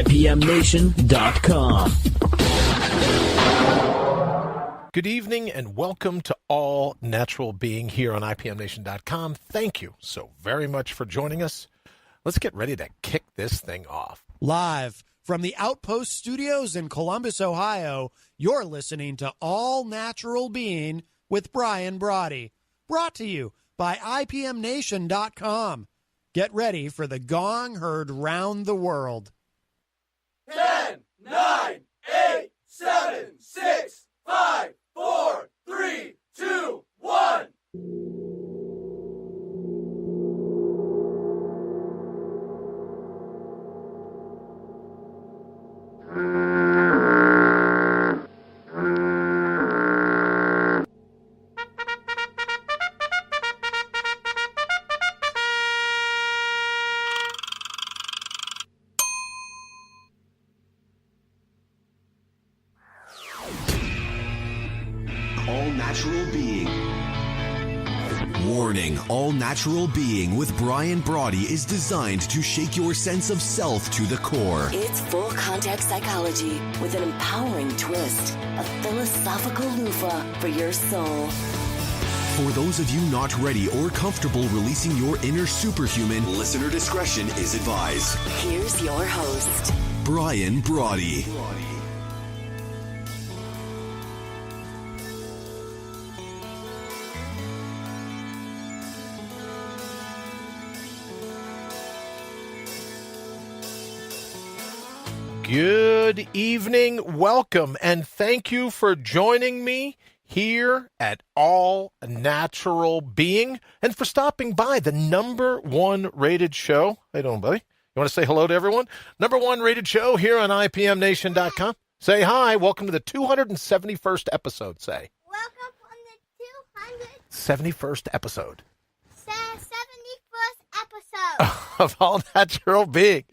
IPMNation.com. Good evening and welcome to All Natural Being here on IPMNation.com. Thank you so very much for joining us. Let's get ready to kick this thing off. Live from the Outpost Studios in Columbus, Ohio, you're listening to All Natural Being with Brian Brawdy. Brought to you by IPMNation.com. Get ready for the gong heard round the world. 10, 9, 8, 7, 6, 5, 4, 3, 2, 1. Warning, All Natural Being with Brian Brawdy is designed to shake your sense of self to the core. It's full contact psychology with an empowering twist, a philosophical loofah for your soul. For those of you not ready or comfortable releasing your inner superhuman, listener discretion is advised. Here's your host, Brian Brawdy. Good evening, welcome, and thank you for joining me here at All Natural Being and for stopping by the #1 rated show. How you doing, buddy? You want to say hello to everyone? #1 rated show here on IPMNation.com. Say hi. Welcome to the 271st episode. Say. Welcome on the 71st episode. 71st episode. Of All Natural Being.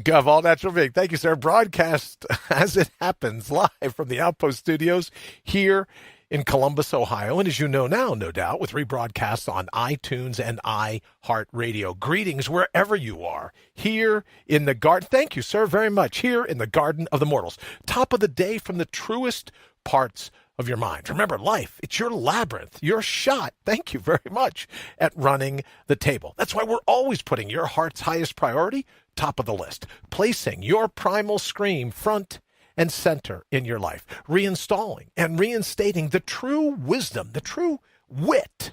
Of All Natural Being. Thank you, sir. Broadcast as it happens live from the Outpost Studios here in Columbus, Ohio. And as you know now, no doubt, with rebroadcasts on iTunes and iHeartRadio. Greetings wherever you are. Here in the garden. Thank you, sir, very much. Here in the Garden of the Mortals. Top of the day from the truest parts of your mind. Remember, life, it's your labyrinth, your shot. Thank you very much at running the table. That's why we're always putting your heart's highest priority top of the list, placing your primal scream front and center in your life, reinstalling and reinstating the true wisdom, the true wit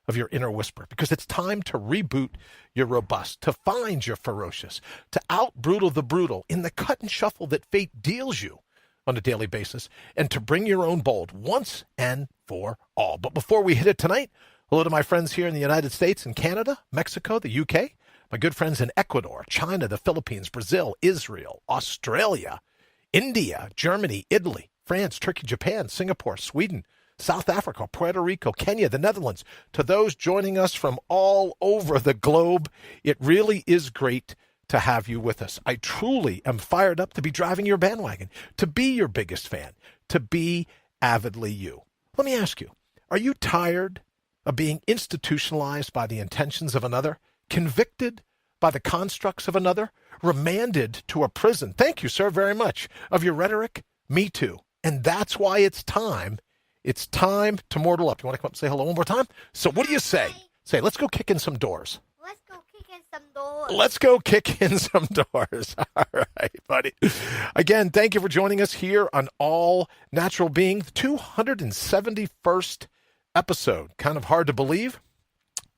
of your inner whisper, because it's time to reboot your robust, to find your ferocious, to out-brutal the brutal in the cut and shuffle that fate deals you on a daily basis, and to bring your own bold once and for all. But before we hit it tonight, hello to my friends here in the United States and Canada, Mexico, the UK, my good friends in Ecuador, China, the Philippines, Brazil, Israel, Australia, India, Germany, Italy, France, Turkey, Japan, Singapore, Sweden, South Africa, Puerto Rico, Kenya, the Netherlands. To those joining us from all over the globe, it really is great to have you with us. I truly am fired up to be driving your bandwagon, to be your biggest fan, to be avidly you. Let me ask you, are you tired of being institutionalized by the intentions of another, convicted by the constructs of another, remanded to a prison? Thank you, sir, very much. Of your rhetoric? Me too. And that's why it's time to mortal up. You want to come up and say hello one more time? So what do you say? Say, let's go kick in some doors. Let's go kick in some doors. Let's go kick in some doors. All right, buddy. Again, thank you for joining us here on All Natural Being, the 271st episode. Kind of hard to believe,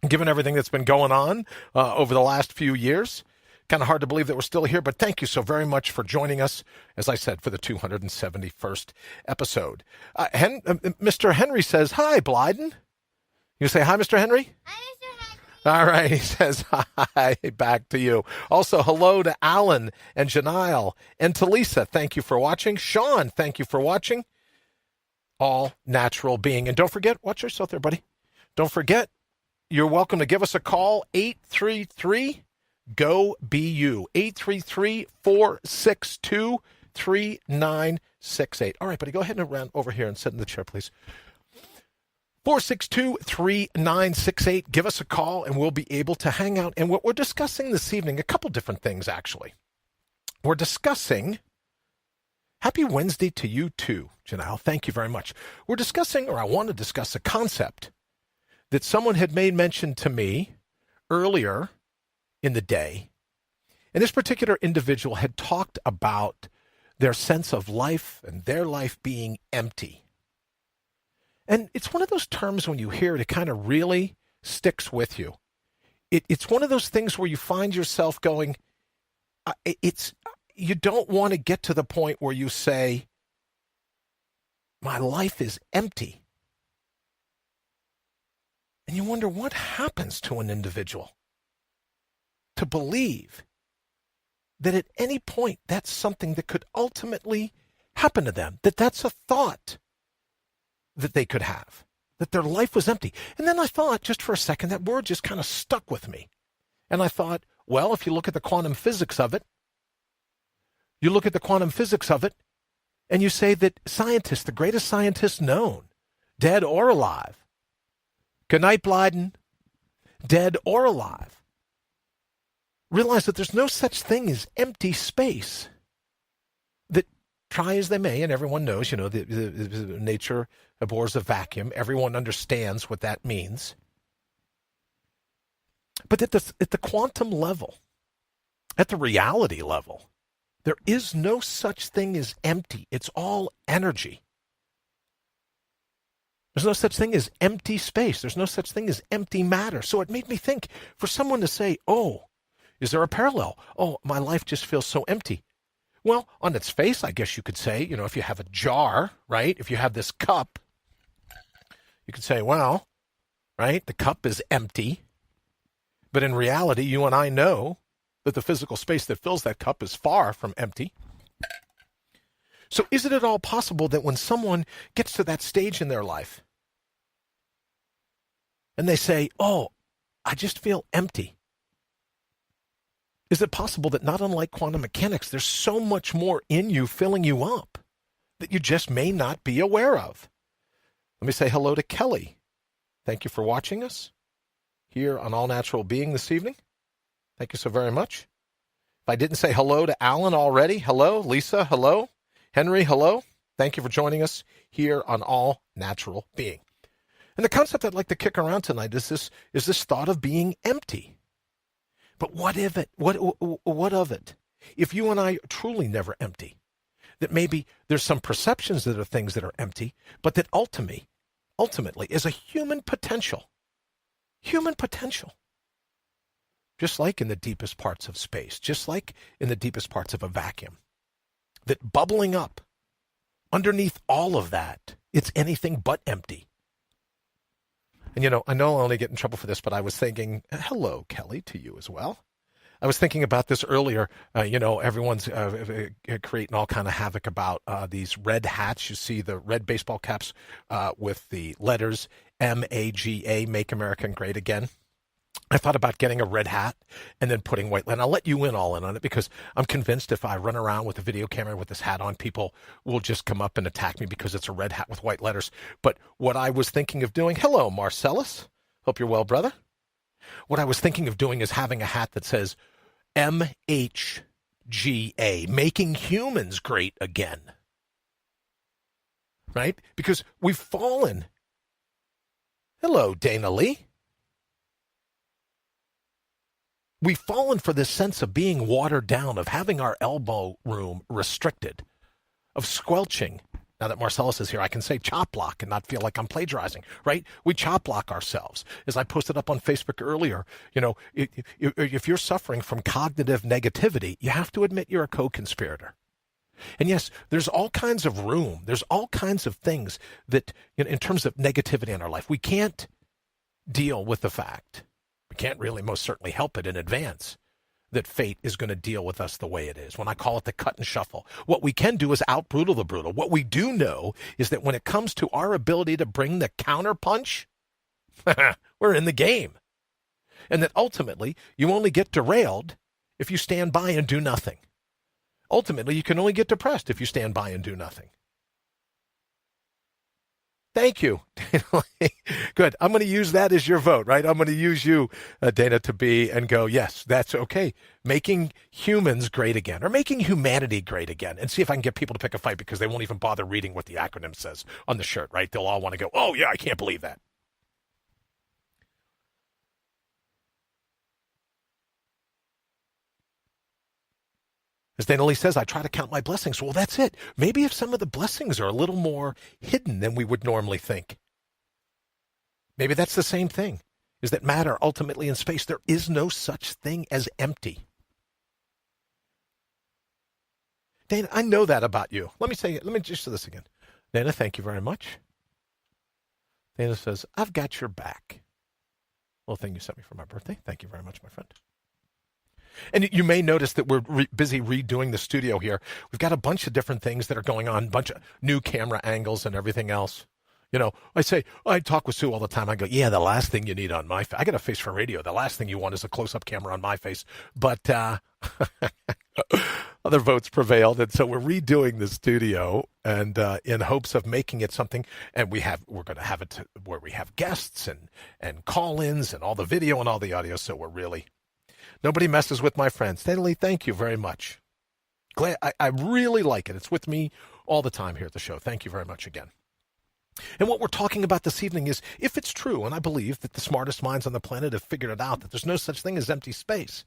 given everything that's been going on over the last few years. Kind of hard to believe that we're still here, but thank you so very much for joining us, as I said, for the 271st episode. Mr. Henry says, hi, Blyden. You say hi, Mr. Henry? Hi, Mr. Henry. All right, he says hi back to you. Also, hello to Alan and Janile and to Lisa. Thank you for watching. Sean, thank you for watching. All Natural Being. And don't forget, watch yourself there, buddy. Don't forget, you're welcome to give us a call, 833-GO-BU, 833-462-3968. All right, buddy, go ahead and run over here and sit in the chair, please. 462-3968. Give us a call, and we'll be able to hang out. And what we're discussing this evening, a couple different things, actually. we're discussing, happy Wednesday to you too, Janelle. Thank you very much. We're discussing, or I want to discuss, a concept that someone had made mention to me earlier in the day. And this particular individual had talked about their sense of life and their life being empty. And it's one of those terms when you hear it, it kind of really sticks with you. It's one of those things where you find yourself going, you don't want to get to the point where you say, my life is empty. And you wonder what happens to an individual to believe that at any point that's something that could ultimately happen to them, that that's a thought that they could have, that their life was empty. And then I thought, just for a second, that word just kind of stuck with me. And I thought, well, if you look at the quantum physics of it, and you say that scientists, the greatest scientists known, dead or alive, good night, Blyden, dead or alive, realize that there's no such thing as empty space. That try as they may, and everyone knows, the nature abhors a vacuum. Everyone understands what that means. But at the quantum level, at the reality level, there is no such thing as empty. It's all energy. There's no such thing as empty space. There's no such thing as empty matter. So it made me think, for someone to say, oh, is there a parallel? Oh, my life just feels so empty. Well, on its face, I guess you could say, if you have a jar, right? If you have this cup, you could say, well, right, the cup is empty. But in reality, you and I know that the physical space that fills that cup is far from empty. So is it at all possible that when someone gets to that stage in their life and they say, oh, I just feel empty, is it possible that not unlike quantum mechanics, there's so much more in you filling you up that you just may not be aware of? Let me say hello to Kelly. Thank you for watching us here on All Natural Being this evening. Thank you so very much. If I didn't say hello to Alan already, hello. Lisa, hello. Henry, hello. Thank you for joining us here on All Natural Being. And the concept I'd like to kick around tonight is this thought of being empty. But what of it? What of it? If you and I are truly never empty, that maybe there's some perceptions that are things that are empty, but that ultimately is a human potential. Human potential. Just like in the deepest parts of space, just like in the deepest parts of a vacuum, that bubbling up underneath all of that, it's anything but empty. And I know I'll only get in trouble for this, but I was thinking, hello, Kelly, to you as well. I was thinking about this earlier. Everyone's creating all kind of havoc about these red hats. You see the red baseball caps with the letters MAGA, Make America Great Again. I thought about getting a red hat and then putting white. And I'll let you in on it because I'm convinced if I run around with a video camera with this hat on, people will just come up and attack me because it's a red hat with white letters. But what I was thinking of doing, hello, Marcellus. Hope you're well, brother. What I was thinking of doing is having a hat that says MHGA, Making Humans Great Again. Right? Because we've fallen. Hello, Dana Lee. We've fallen for this sense of being watered down, of having our elbow room restricted, of squelching. Now that Marcellus is here, I can say chop block and not feel like I'm plagiarizing, right? We chop block ourselves. As I posted up on Facebook earlier, if you're suffering from cognitive negativity, you have to admit you're a co-conspirator. And yes, there's all kinds of room. There's all kinds of things that, in terms of negativity in our life, we can't deal with the fact. We can't really most certainly help it in advance that fate is going to deal with us the way it is. When I call it the cut and shuffle, what we can do is out-brutal the brutal. What we do know is that when it comes to our ability to bring the counterpunch, we're in the game. And that ultimately, you only get derailed if you stand by and do nothing. Ultimately, you can only get depressed if you stand by and do nothing. Thank you. Good. I'm going to use that as your vote, right? I'm going to use you, Dana, to be and go, yes, that's okay. Making humans great again, or making humanity great again, and see if I can get people to pick a fight because they won't even bother reading what the acronym says on the shirt, right? They'll all want to go, oh, yeah, I can't believe that. As Dana Lee says, I try to count my blessings. Well, that's it. Maybe if some of the blessings are a little more hidden than we would normally think. Maybe that's the same thing, is that matter ultimately in space, there is no such thing as empty. Dana, I know that about you. Let me just say this again. Dana, thank you very much. Dana says, I've got your back. Little thing you sent me for my birthday. Thank you very much, my friend. And you may notice that we're busy redoing the studio here. We've got a bunch of different things that are going on, a bunch of new camera angles and everything else. You know, I talk with Sue all the time. I go, yeah, the last thing you need on my face, I got a face for radio. The last thing you want is a close-up camera on my face. But other votes prevailed. And so we're redoing the studio and in hopes of making it something. And we're going to have it where we have guests and call-ins and all the video and all the audio. So we're really... Nobody messes with my friends. Stanley, thank you very much. Glad I really like it. It's with me all the time here at the show. Thank you very much again. And what we're talking about this evening is, if it's true, and I believe that the smartest minds on the planet have figured it out, that there's no such thing as empty space,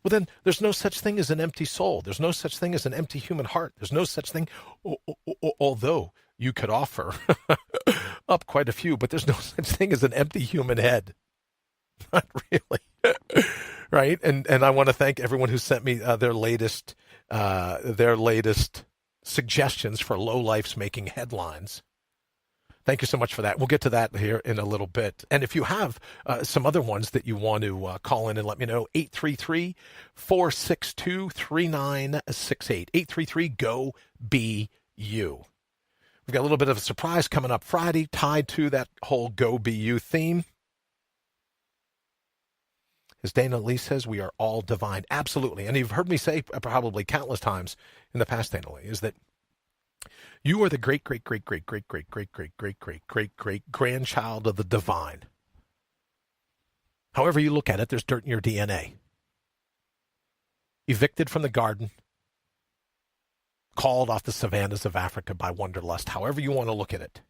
well, then there's no such thing as an empty soul. There's no such thing as an empty human heart. There's no such thing, although you could offer up quite a few, but there's no such thing as an empty human head. Not really. Right? And I want to thank everyone who sent me their latest suggestions for lowlifes making headlines. Thank you so much for that. We'll get to that here in a little bit. And if you have some other ones that you want to call in and let me know, 833-462-3968. 833-GO-BE-U. We've got a little bit of a surprise coming up Friday tied to that whole Go Be You theme. As Dana Lee says, we are all divine. Absolutely. And you've heard me say probably countless times in the past, Dana Lee, is that you are the great, great, great, great, great, great, great, great, great, great, great, great grandchild of the divine. However you look at it, there's dirt in your DNA. Evicted from the garden, called off the savannas of Africa by wanderlust, however you want to look at it.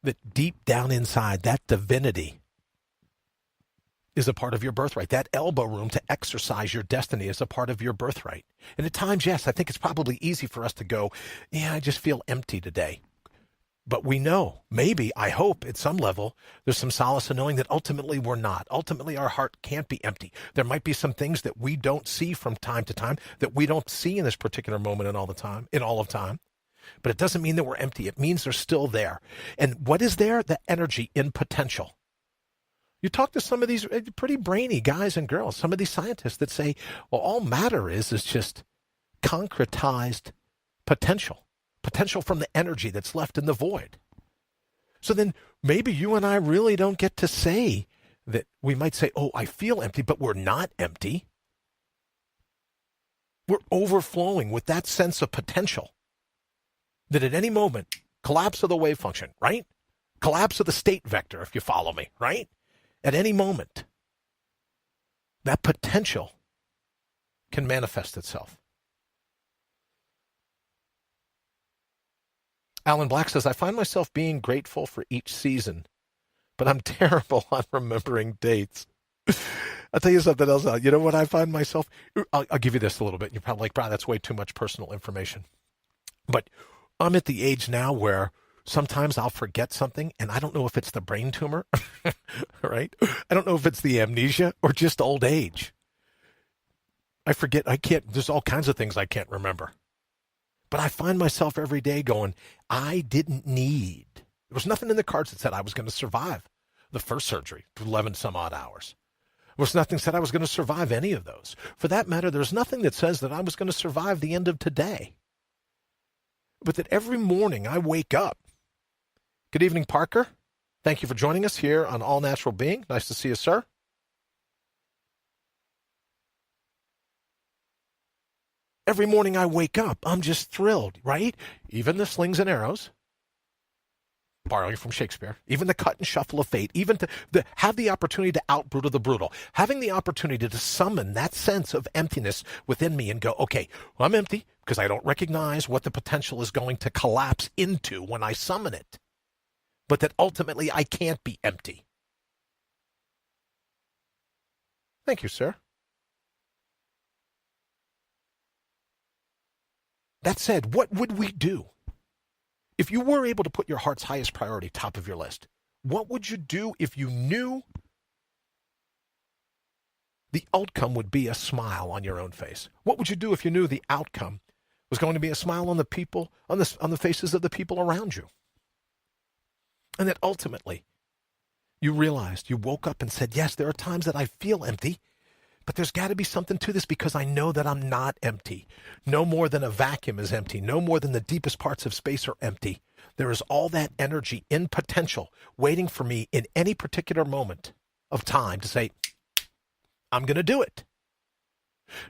That deep down inside, that divinity is a part of your birthright. That elbow room to exercise your destiny is a part of your birthright. And at times, yes, I think it's probably easy for us to go, yeah, I just feel empty today. But we know, maybe, I hope, at some level, there's some solace in knowing that ultimately we're not. Ultimately, our heart can't be empty. There might be some things that we don't see from time to time, that we don't see in this particular moment in all of time. But it doesn't mean that we're empty. It means they're still there. And what is there? The energy in potential. You talk to some of these pretty brainy guys and girls, some of these scientists that say, well, all matter is just concretized potential from the energy that's left in the void. So then maybe you and I really don't get to say that. We might say, oh, I feel empty, but we're not empty. We're overflowing with that sense of potential that at any moment, collapse of the wave function, right? Collapse of the state vector, if you follow me, right? At any moment, that potential can manifest itself. Alan Black says, I find myself being grateful for each season, but I'm terrible on remembering dates. I'll tell you something else. You know what I find myself? I'll give you this a little bit. You're probably like, that's way too much personal information. But I'm at the age now where sometimes I'll forget something, and I don't know if it's the brain tumor, right? I don't know if it's the amnesia or just old age. I forget. There's all kinds of things I can't remember. But I find myself every day going, there was nothing in the cards that said I was going to survive the first surgery for 11 some odd hours. There was nothing that said I was going to survive any of those. For that matter, there's nothing that says that I was going to survive the end of today. But that every morning I wake up. Good evening, Parker. Thank you for joining us here on All Natural Being. Nice to see you, sir. Every morning I wake up, I'm just thrilled, right? Even the slings and arrows, borrowing from Shakespeare, even the cut and shuffle of fate, even to have the opportunity to out-brutal the brutal, having the opportunity to summon that sense of emptiness within me and go, okay, well, I'm empty because I don't recognize what the potential is going to collapse into when I summon it, but that ultimately I can't be empty. Thank you, sir. That said, what would we do? If you were able to put your heart's highest priority top of your list, what would you do if you knew the outcome would be a smile on your own face? What would you do if you knew the outcome was going to be a smile on the people, on the faces of the people around you? And that ultimately you realized, you woke up and said, yes, there are times that I feel empty, but there's got to be something to this because I know that I'm not empty. No more than a vacuum is empty. No more than the deepest parts of space are empty. There is all that energy in potential waiting for me in any particular moment of time to say, I'm going to do it.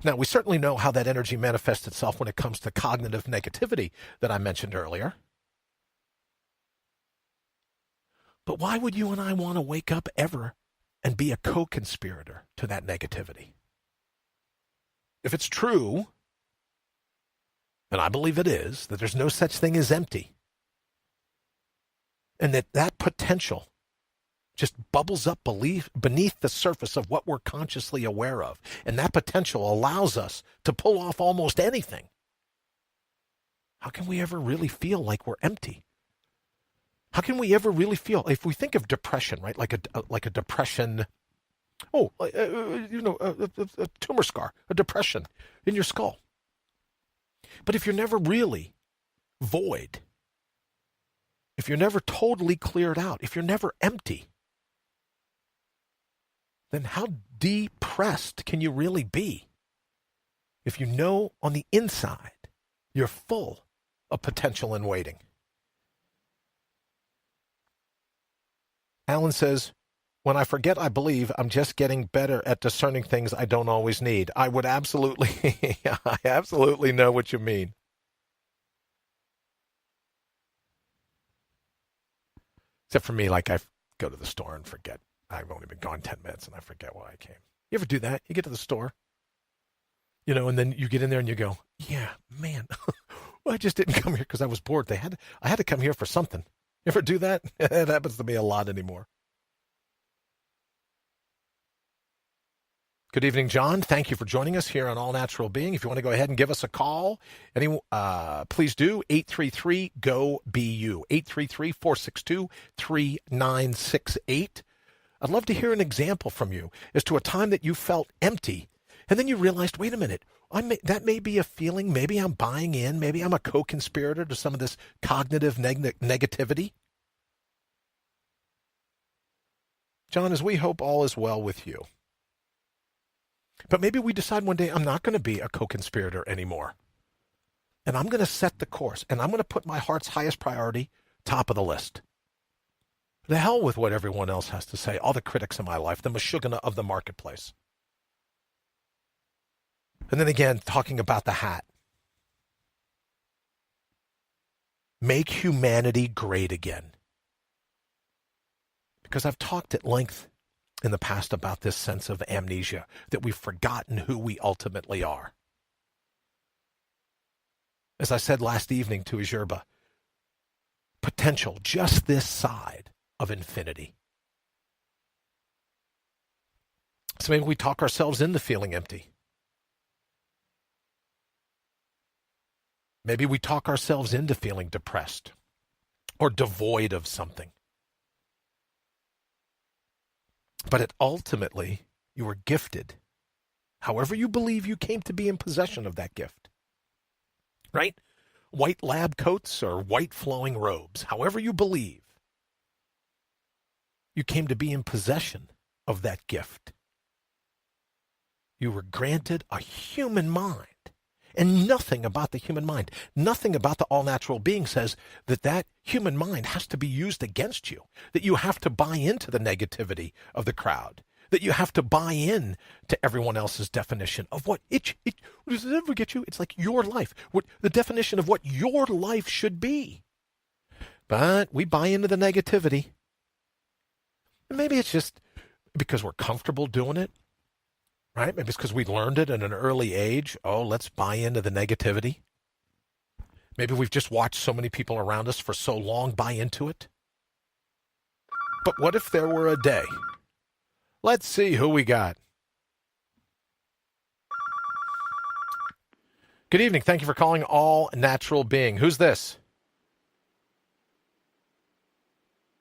Now, we certainly know how that energy manifests itself when it comes to cognitive negativity that I mentioned earlier. But why would you and I want to wake up ever and be a co-conspirator to that negativity? If it's true, and I believe it is, that there's no such thing as empty, and that potential just bubbles up beneath the surface of what we're consciously aware of, and that potential allows us to pull off almost anything, how can we ever really feel like we're empty? How can we ever really feel, if we think of depression, right? Like a depression, a tumor scar, a depression in your skull. But if you're never really void, if you're never totally cleared out, if you're never empty, then how depressed can you really be? If you know on the inside you're full of potential and waiting. Alan says, when I forget I believe, I'm just getting better at discerning things I don't always need. I absolutely know what you mean. Except for me, like I go to the store and forget. I've only been gone 10 minutes and I forget why I came. You ever do that? You get to the store, and then you get in there and you go, yeah, man, well, I just didn't come here because I was bored. I had to come here for something. You ever do that? It happens to me a lot anymore. Good evening, John. Thank you for joining us here on All Natural Being. If you want to go ahead and give us a call, please do. 833-GO-BU. 833-462-3968. I'd love to hear an example from you as to a time that you felt empty, and then you realized, wait a minute, that may be a feeling. Maybe I'm buying in. Maybe I'm a co-conspirator to some of this cognitive negativity. John, as we hope all is well with you. But maybe we decide one day I'm not going to be a co-conspirator anymore. And I'm going to set the course. And I'm going to put my heart's highest priority top of the list. The hell with what everyone else has to say. All the critics in my life. The Meshuggah of the marketplace. And then again, talking about the hat. Make humanity great again. Because I've talked at length in the past about this sense of amnesia, that we've forgotten who we ultimately are. As I said last evening to Azurba, potential just this side of infinity. So maybe we talk ourselves into feeling empty. Maybe we talk ourselves into feeling depressed or devoid of something. But ultimately, you were gifted, however you believe you came to be in possession of that gift. Right? White lab coats or white flowing robes, however you believe, you came to be in possession of that gift. You were granted a human mind. And nothing about the human mind, nothing about the all-natural being says that human mind has to be used against you, that you have to buy into the negativity of the crowd, that you have to buy in to everyone else's definition of what does it ever get you? It's like your life, what the definition of what your life should be. But we buy into the negativity. And maybe it's just because we're comfortable doing it, right? Maybe it's because we learned it at an early age. Oh, let's buy into the negativity. Maybe we've just watched so many people around us for so long buy into it. But what if there were a day? Let's see who we got. Good evening. Thank you for calling All Natural Being. Who's this?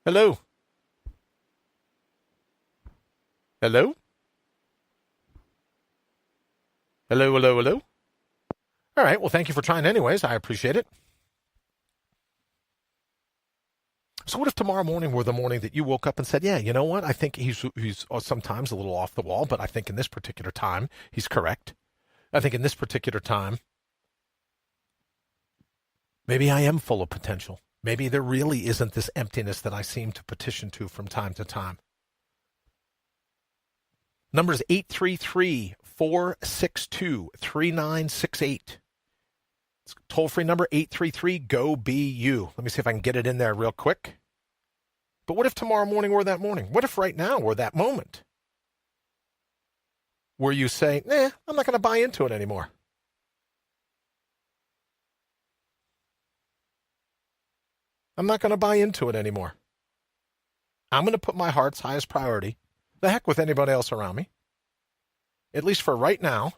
Hello? Hello? Hello, hello, hello? All right. Well, thank you for trying anyways. I appreciate it. So what if tomorrow morning were the morning that you woke up and said, yeah, you know what? I think he's sometimes a little off the wall, but I think in this particular time, he's correct. I think in this particular time, maybe I am full of potential. Maybe there really isn't this emptiness that I seem to petition to from time to time. Number is 833-462-3968. It's toll-free number, 833-GO-BE-U. Let me see if I can get it in there real quick. But what if tomorrow morning were that morning? What if right now were that moment where you say, I'm not going to buy into it anymore? I'm not going to buy into it anymore. I'm going to put my heart's highest priority. The heck with anybody else around me. At least for right now.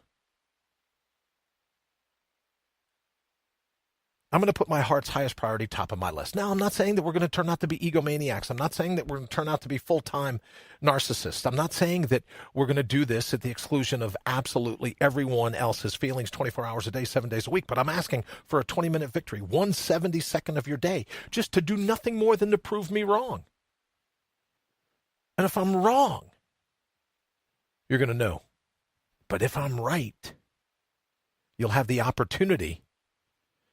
I'm going to put my heart's highest priority top of my list. Now, I'm not saying that we're going to turn out to be egomaniacs. I'm not saying that we're going to turn out to be full-time narcissists. I'm not saying that we're going to do this at the exclusion of absolutely everyone else's feelings 24 hours a day, 7 days a week. But I'm asking for a 20-minute victory, 1/72nd of your day, just to do nothing more than to prove me wrong. And if I'm wrong, you're going to know. But if I'm right, you'll have the opportunity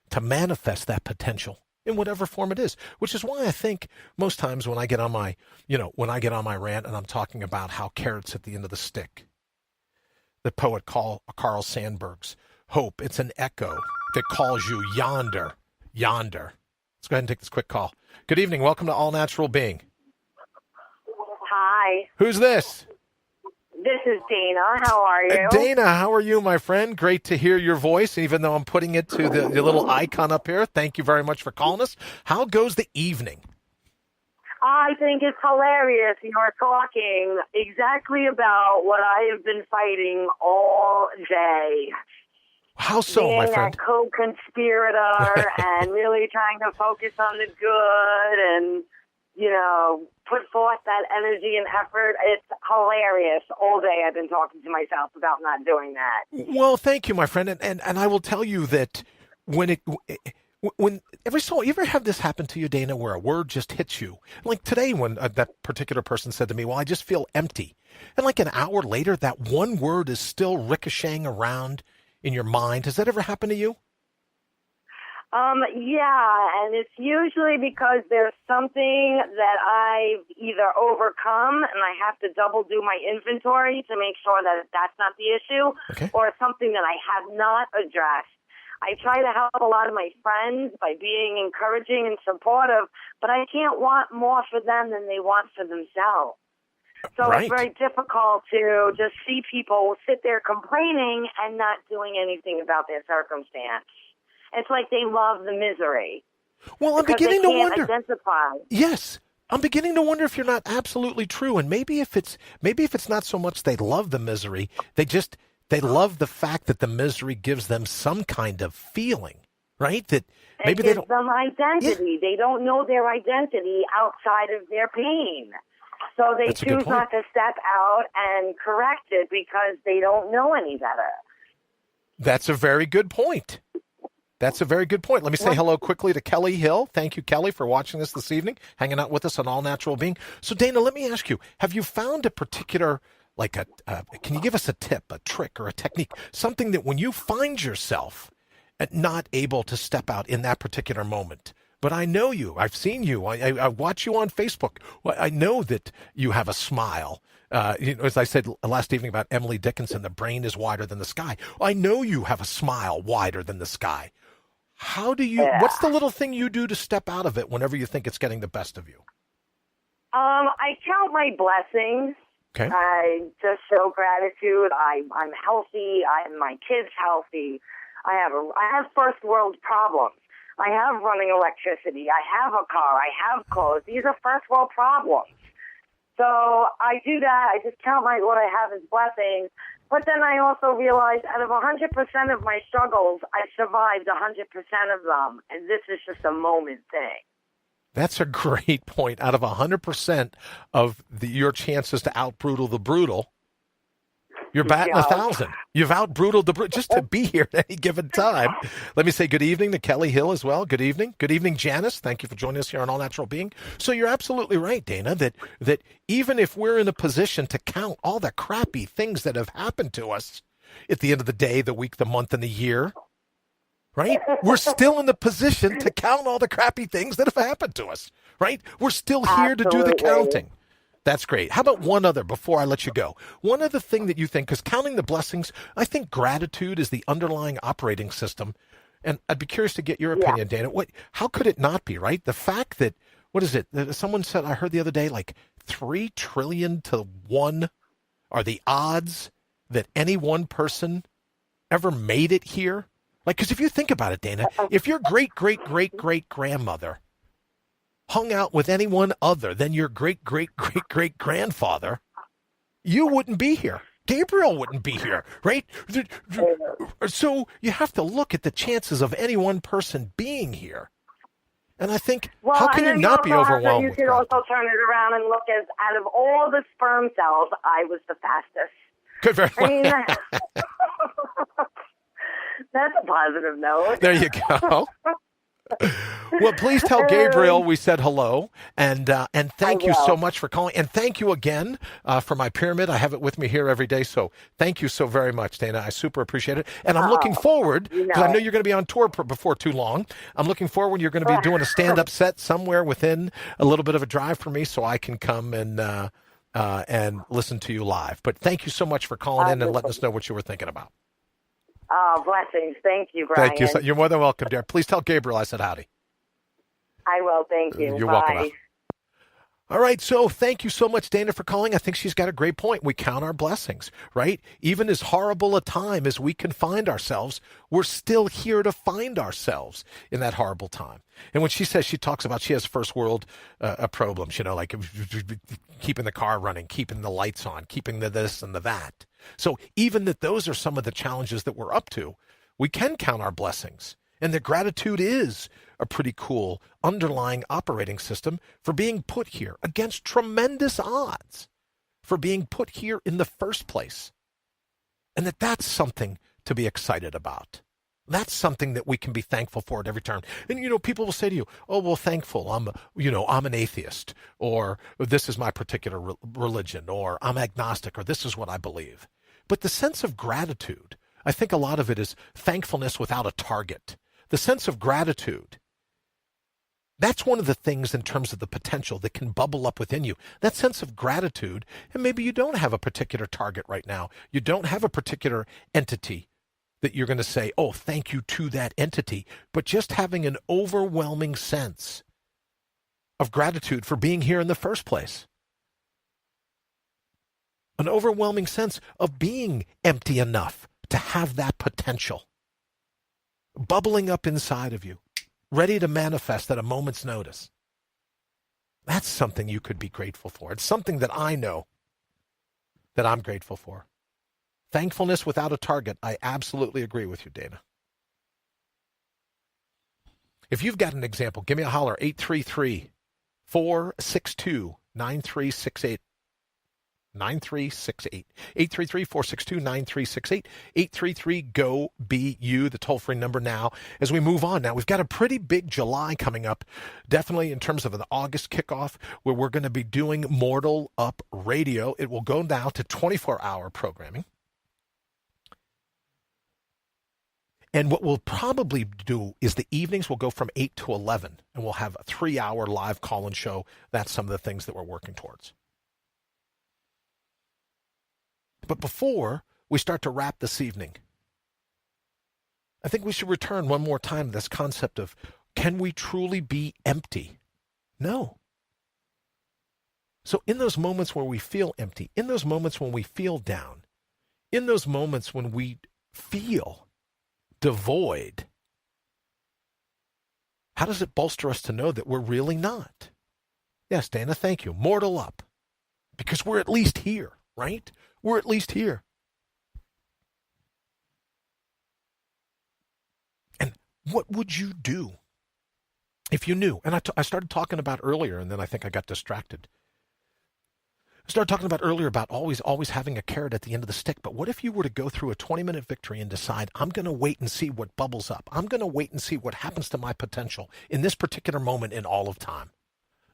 to manifest that potential in whatever form it is, which is why I think most times when I get on my, rant and I'm talking about how carrots at the end of the stick, the poet Carl Sandburg's hope, it's an echo that calls you yonder. Let's go ahead and take this quick call. Good evening. Welcome to All Natural Being. Hi, Who's this? this is Dana. How are you? Dana, how are you, my friend? Great to hear your voice, even though I'm putting it to the little icon up here. Thank you very much for calling us. How goes the evening? I think it's hilarious. You're talking exactly about what I have been fighting all day. How so, Being my friend? a co-conspirator and really trying to focus on the good and, put forth that energy and effort. It's hilarious. All day I've been talking to myself about not doing that. Well, thank you, my friend. And I will tell you that when every so, you ever have this happen to you, Dana, where a word just hits you? Like today when that particular person said to me, well, I just feel empty. And like an hour later, that one word is still ricocheting around in your mind. Has that ever happened to you? Yeah, and it's usually because there's something that I've either overcome and I have to double do my inventory to make sure that that's not the issue, Okay. or something that I have not addressed. I try to help a lot of my friends by being encouraging and supportive, but I can't want more for them than they want for themselves. So Right. It's very difficult to just see people sit there complaining and not doing anything about their circumstance. It's like they love the misery. Well, I'm because beginning they to can't wonder. identify. Yes. I'm beginning to wonder if you're not absolutely true. And maybe if it's not so much they love the misery, they love the fact that the misery gives them some kind of feeling, right? That maybe it they gives don't. them identity. They don't know their identity outside of their pain. So they That's a good choose point. not to step out and correct it because they don't know any better. That's a very good point. Let me say hello quickly to Kelly Hill. Thank you, Kelly, for watching us this evening, hanging out with us on All Natural Being. So, Dana, let me ask you, have you found a particular, can you give us a tip, a trick, or a technique, something that when you find yourself not able to step out in that particular moment, but I know you, I've seen you, I watch you on Facebook, I know that you have a smile. As I said last evening about Emily Dickinson, the brain is wider than the sky. I know you have a smile wider than the sky. How do you, what's the little thing you do to step out of it whenever you think it's getting the best of you? I count my blessings. Okay. I just show gratitude. I'm healthy. My kid's healthy. I have first world problems. I have running electricity. I have a car. I have clothes. These are first world problems. So I do that. I just count what I have as blessings. But then I also realize out of 100% of my struggles, I survived 100% of them. And this is just a moment thing. That's a great point. Out of 100% of your chances to out-brutal the brutal, you're batting 1,000. You've out-brutaled the brutal just to be here at any given time. Let me say good evening to Kelly Hill as well. Good evening. Good evening, Janice. Thank you for joining us here on All Natural Being. So you're absolutely right, Dana, that even if we're in a position to count all the crappy things that have happened to us at the end of the day, the week, the month, and the year, right? We're still in the position to count all the crappy things that have happened to us, right? We're still here to do the counting. That's great. How about one other before I let you go? One other thing that you think, because counting the blessings, I think gratitude is the underlying operating system. And I'd be curious to get your opinion, Dana. How could it not be, right? The fact that, what is it? Someone said, I heard the other day, like 3 trillion to 1 are the odds that any one person ever made it here. Like, because if you think about it, Dana, if your great-great-great-great-grandmother hung out with anyone other than your great-great-great-great-grandfather, you wouldn't be here. Gabriel wouldn't be here, right? So you have to look at the chances of any one person being here. And I think, how can you not be overwhelmed? You could also turn it around and look at, out of all the sperm cells, I was the fastest. Good, very well. I mean, that's a positive note. There you go. Well, please tell Gabriel we said hello, and thank you so much for calling, and thank you again for my pyramid. I have it with me here every day, so thank you so very much, Dana. I super appreciate it, and I'm looking forward, because I know you're going to be on tour before too long. I'm looking forward, you're going to be doing a stand-up set somewhere within a little bit of a drive for me, so I can come and listen to you live. But thank you so much for calling in and letting us know what you were thinking about. Oh, blessings. Thank you, Brian. Thank you. You're more than welcome, dear. Please tell Gabriel I said howdy. I will. Thank you. You're Bye. welcome. All right. So thank you so much, Dana, for calling. I think she's got a great point. We count our blessings, right? Even as horrible a time as we can find ourselves, we're still here to find ourselves in that horrible time. And when she says, she talks about she has first world problems, like keeping the car running, keeping the lights on, keeping the this and the that. So even that those are some of the challenges that we're up to, we can count our blessings. And the gratitude is a pretty cool underlying operating system for being put here against tremendous odds, for being put here in the first place. And that's something to be excited about. That's something that we can be thankful for at every turn. And, people will say to you, oh, well, thankful. I'm an atheist, or this is my particular religion, or I'm agnostic, or this is what I believe. But the sense of gratitude, I think a lot of it is thankfulness without a target. The sense of gratitude, that's one of the things in terms of the potential that can bubble up within you. That sense of gratitude, and maybe you don't have a particular target right now. You don't have a particular entity that you're going to say, oh, thank you to that entity, but just having an overwhelming sense of gratitude for being here in the first place. An overwhelming sense of being empty enough to have that potential bubbling up inside of you, ready to manifest at a moment's notice. That's something you could be grateful for. It's something that I know that I'm grateful for. Thankfulness without a target. I absolutely agree with you, Dana. If you've got an example, give me a holler. 833-462-9368. 9368. 833-462-9368. 833-GO-BE-U, the toll-free number now. As we move on now, we've got a pretty big July coming up, definitely in terms of an August kickoff, where we're going to be doing Mortal Up Radio. It will go now to 24-hour programming. And what we'll probably do is the evenings will go from 8 to 11, and we'll have a 3-hour live call-in show. That's some of the things that we're working towards. But before we start to wrap this evening, I think we should return one more time to this concept of, can we truly be empty? No. So in those moments where we feel empty, in those moments when we feel down, in those moments when we feel devoid, how does it bolster us to know that we're really not? Yes, Dana, thank you. Mortal up. Because we're at least here, right? We're at least here. And what would you do if you knew? And I started talking about earlier, and then I think I got distracted. I started talking about earlier about always having a carrot at the end of the stick. But what if you were to go through a 20-minute victory and decide, I'm going to wait and see what bubbles up. I'm going to wait and see what happens to my potential in this particular moment in all of time.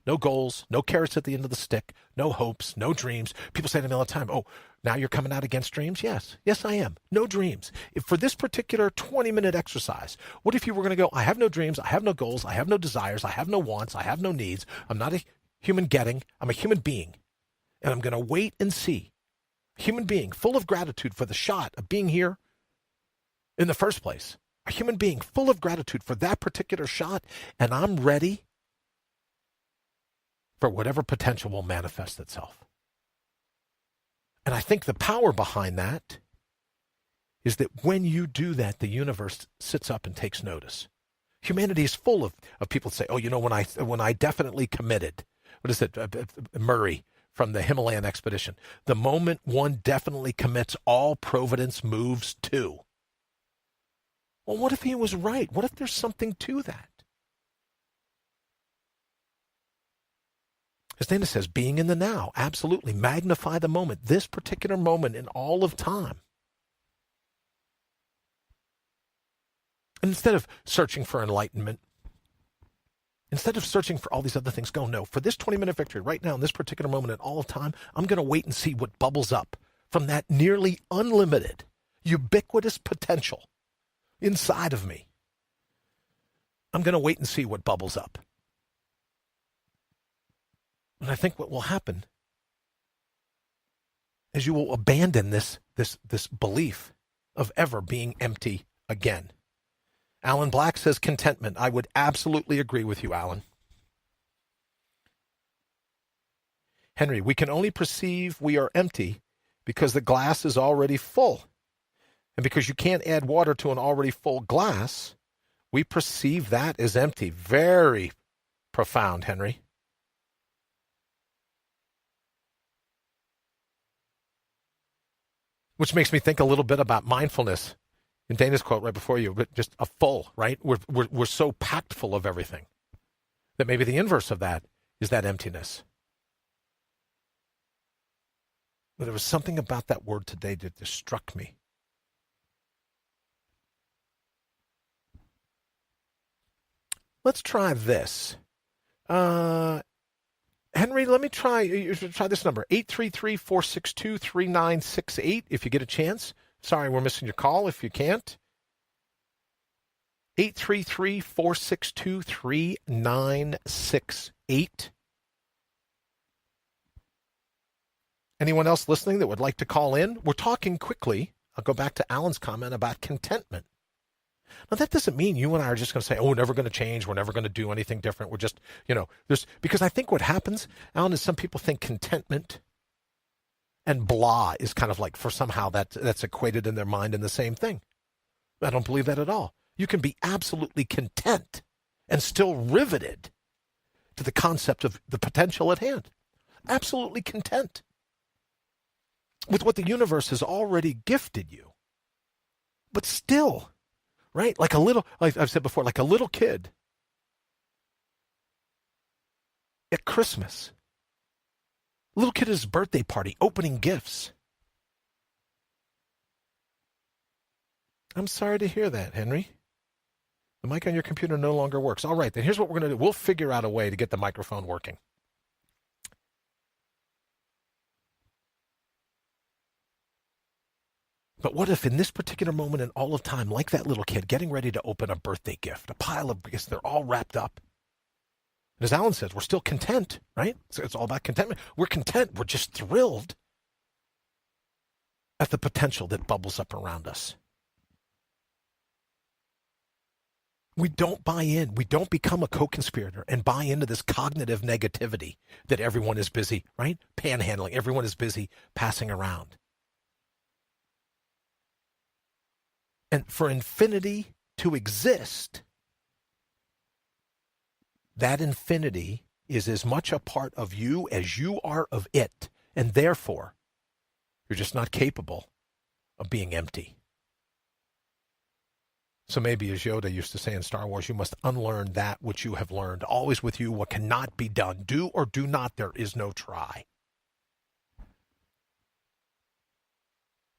No goals, no carrots at the end of the stick, no hopes, no dreams. People say to me all the time, oh, now you're coming out against dreams? Yes, I am. No dreams. If for this particular 20-minute exercise, what if you were going to go, I have no dreams, I have no goals, I have no desires, I have no wants, I have no needs. I'm not a human getting, I'm a human being. And I'm going to wait and see. A human being full of gratitude for the shot of being here in the first place. A human being full of gratitude for that particular shot, and I'm ready for whatever potential will manifest itself. And I think the power behind that is that when you do that, the universe sits up and takes notice. Humanity is full of people that say, oh, you know, when I definitely committed. What is it? Murray from the Himalayan expedition. The moment one definitely commits, all providence moves too. Well, what if he was right? What if there's something to that? As Dana says, being in the now, absolutely. Magnify the moment, this particular moment in all of time. And instead of searching for enlightenment, instead of searching for all these other things, go, no, for this 20-minute victory right now in this particular moment in all of time, I'm going to wait and see what bubbles up from that nearly unlimited, ubiquitous potential inside of me. I'm going to wait and see what bubbles up. And I think what will happen is you will abandon this belief of ever being empty again. Alan Black says contentment. I would absolutely agree with you, Alan. Henry, we can only perceive we are empty because the glass is already full. And because you can't add water to an already full glass, we perceive that as empty. Very profound, Henry. Which makes me think a little bit about mindfulness. In Dana's quote right before you, but just a full, right? We're so packed full of everything that maybe the inverse of that is that emptiness. But there was something about that word today that just struck me. Let's try this. Henry, let me try this number, 833-462-3968, if you get a chance. Sorry, we're missing your call if you can't. 833-462-3968. Anyone else listening that would like to call in? We're talking quickly. I'll go back to Alan's comment about contentment. Now, that doesn't mean you and I are just going to say, oh, we're never going to change. We're never going to do anything different. We're just, because I think what happens, Alan, is some people think contentment and blah is kind of like for somehow that's equated in their mind in the same thing. I don't believe that at all. You can be absolutely content and still riveted to the concept of the potential at hand. Absolutely content with what the universe has already gifted you. But still, right? Like I've said before, like a little kid at Christmas. Little kid at his birthday party, opening gifts. I'm sorry to hear that, Henry. The mic on your computer no longer works. All right, then here's what we're going to do. We'll figure out a way to get the microphone working. But what if in this particular moment in all of time, like that little kid getting ready to open a birthday gift, a pile of gifts, they're all wrapped up. And as Alan says, we're still content, right? So it's all about contentment. We're content. We're just thrilled at the potential that bubbles up around us. We don't buy in. We don't become a co-conspirator and buy into this cognitive negativity that everyone is busy, right? Panhandling. Everyone is busy passing around. And for infinity to exist, that infinity is as much a part of you as you are of it. And therefore, you're just not capable of being empty. So maybe, as Yoda used to say in Star Wars, you must unlearn that which you have learned. Always with you what cannot be done. Do or do not, there is no try.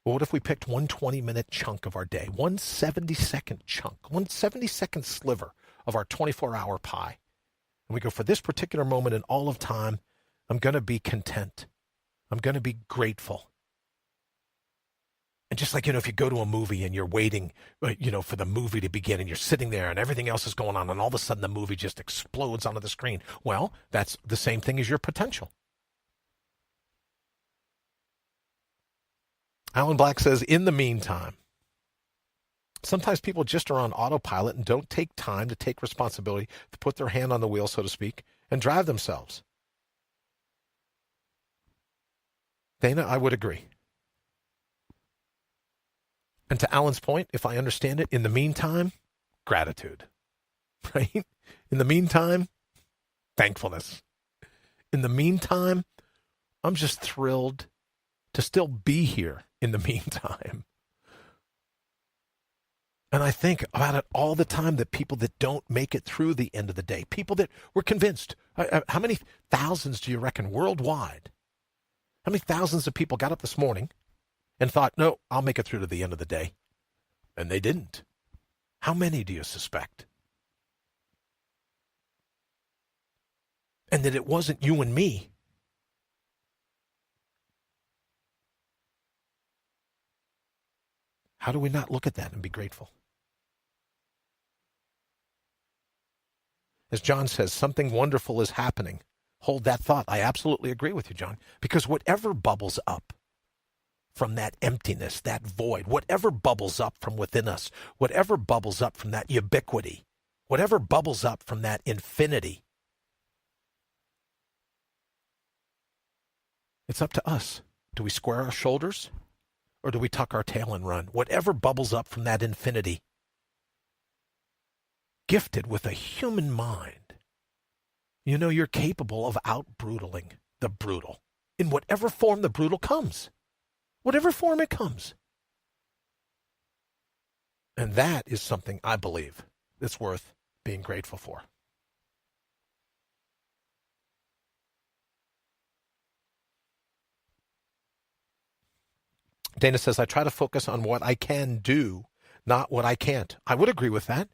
Well, what if we picked one 20-minute chunk of our day, one 70-second chunk, one 70-second sliver of our 24-hour pie? And we go, for this particular moment in all of time, I'm going to be content. I'm going to be grateful. And just like, if you go to a movie and you're waiting, for the movie to begin and you're sitting there and everything else is going on and all of a sudden the movie just explodes onto the screen. Well, that's the same thing as your potential. Alan Black says, in the meantime, sometimes people just are on autopilot and don't take time to take responsibility, to put their hand on the wheel, so to speak, and drive themselves. Dana, I would agree. And to Alan's point, if I understand it, in the meantime, gratitude, right? In the meantime, thankfulness. In the meantime, I'm just thrilled to still be here in the meantime. And I think about it all the time, that people that don't make it through the end of the day, people that were convinced, how many thousands do you reckon worldwide? How many thousands of people got up this morning and thought, no, I'll make it through to the end of the day. And they didn't. How many do you suspect? And that it wasn't you and me. How do we not look at that and be grateful? As John says, something wonderful is happening. Hold that thought. I absolutely agree with you, John. Because whatever bubbles up from that emptiness, that void, whatever bubbles up from within us, whatever bubbles up from that ubiquity, whatever bubbles up from that infinity, it's up to us. Do we square our shoulders or do we tuck our tail and run? Whatever bubbles up from that infinity, gifted with a human mind, you're capable of out-brutaling the brutal in whatever form the brutal comes. Whatever form it comes. And that is something I believe that's worth being grateful for. Dana says, I try to focus on what I can do, not what I can't. I would agree with that.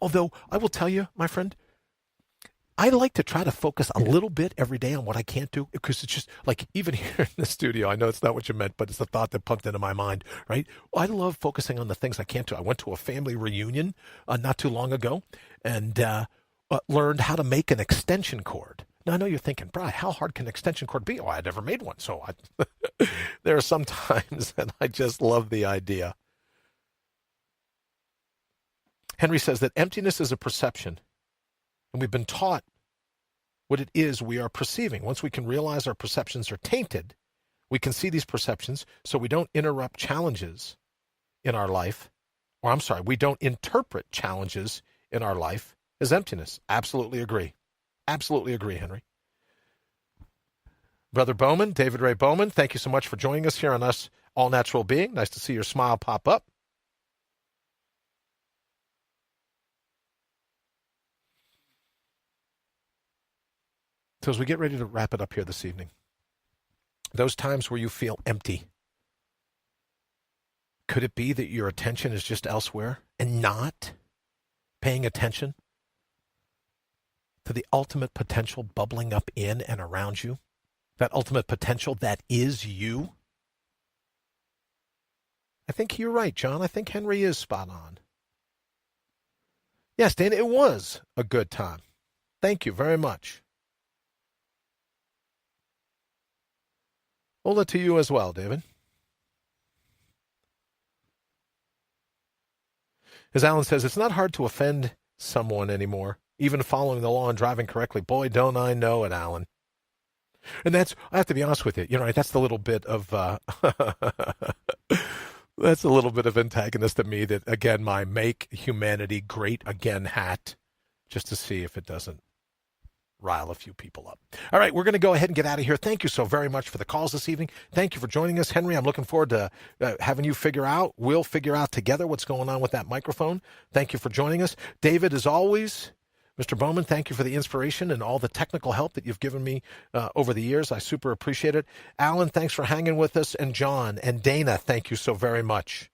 Although, I will tell you, my friend, I like to try to focus a little bit every day on what I can't do, because it's just like, even here in the studio, I know it's not what you meant, but it's the thought that pumped into my mind, right? I love focusing on the things I can't do. I went to a family reunion not too long ago and learned how to make an extension cord. Now, I know you're thinking, Bri, how hard can an extension cord be? Oh, I never made one. So there are some times that I just love the idea. Henry says that emptiness is a perception. And we've been taught what it is we are perceiving. Once we can realize our perceptions are tainted, we can see these perceptions so we don't interrupt challenges in our life. We don't interpret challenges in our life as emptiness. Absolutely agree. Absolutely agree, Henry. Brother Bowman, David Ray Bowman, thank you so much for joining us here on Us All Natural Being. Nice to see your smile pop up. So as we get ready to wrap it up here this evening, those times where you feel empty, could it be that your attention is just elsewhere and not paying attention to the ultimate potential bubbling up in and around you? That ultimate potential that is you? I think you're right, John. I think Henry is spot on. Yes, Dana, it was a good time. Thank you very much. Ola to you as well, David. As Alan says, it's not hard to offend someone anymore, even following the law and driving correctly. Boy, don't I know it, Alan. And I have to be honest with you, that's the little bit of, that's a little bit of antagonist to me that, again, my Make Humanity Great Again hat, just to see if it doesn't rile a few people up. All right, we're going to go ahead and get out of here. Thank you so very much for the calls this evening. Thank you for joining us. Henry, I'm looking forward to having you we'll figure out together what's going on with that microphone. Thank you for joining us. David, as always, Mr. Bowman, thank you for the inspiration and all the technical help that you've given me over the years. I super appreciate it. Alan, thanks for hanging with us. And John and Dana, thank you so very much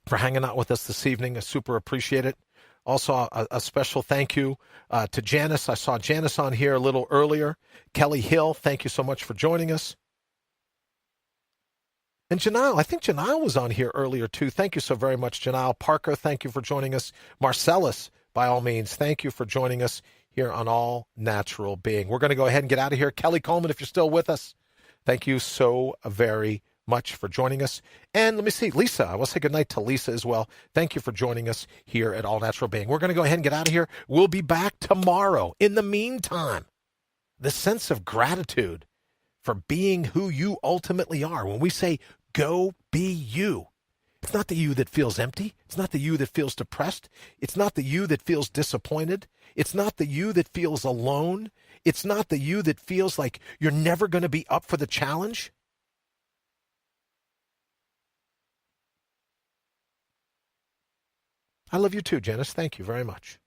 for hanging out with us this evening. I super appreciate it. Also, a special thank you to Janice. I saw Janice on here a little earlier. Kelly Hill, thank you so much for joining us. And Janelle, I think Janelle was on here earlier too. Thank you so very much, Janelle. Parker, thank you for joining us. Marcellus, by all means, thank you for joining us here on All Natural Being. We're going to go ahead and get out of here. Kelly Coleman, if you're still with us, thank you so very much for joining us. And let me see, Lisa, I will say goodnight to Lisa as well. Thank you for joining us here at All Natural Being. We're going to go ahead and get out of here. We'll be back tomorrow. In the meantime, the sense of gratitude for being who you ultimately are. When we say, go be you, it's not the you that feels empty. It's not the you that feels depressed. It's not the you that feels disappointed. It's not the you that feels alone. It's not the you that feels like you're never going to be up for the challenge. I love you too, Janice. Thank you very much.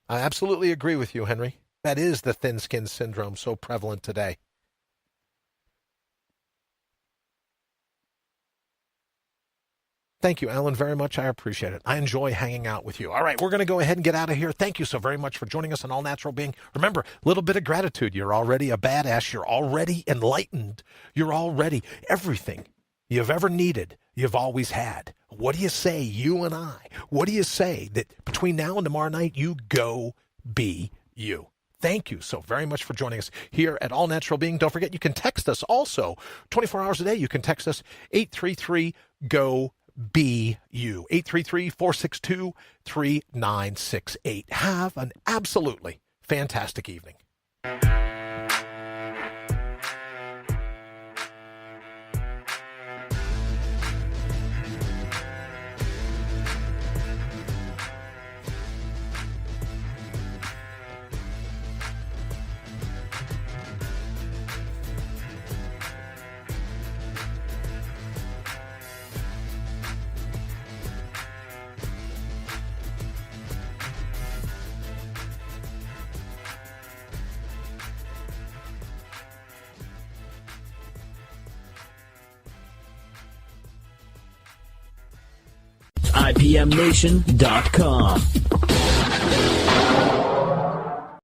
I absolutely agree with you, Henry. That is the thin-skinned syndrome so prevalent today. Thank you, Alan, very much. I appreciate it. I enjoy hanging out with you. All right, we're going to go ahead and get out of here. Thank you so very much for joining us on All Natural Being. Remember, a little bit of gratitude. You're already a badass. You're already enlightened. You're already everything you've ever needed, you've always had. What do you say, you and I? What do you say that between now and tomorrow night, you go be you? Thank you so very much for joining us here at All Natural Being. Don't forget, you can text us also 24 hours a day. You can text us 833-GO-BE-YOU, 833-462-3968. Have an absolutely fantastic evening. IPMNation.com.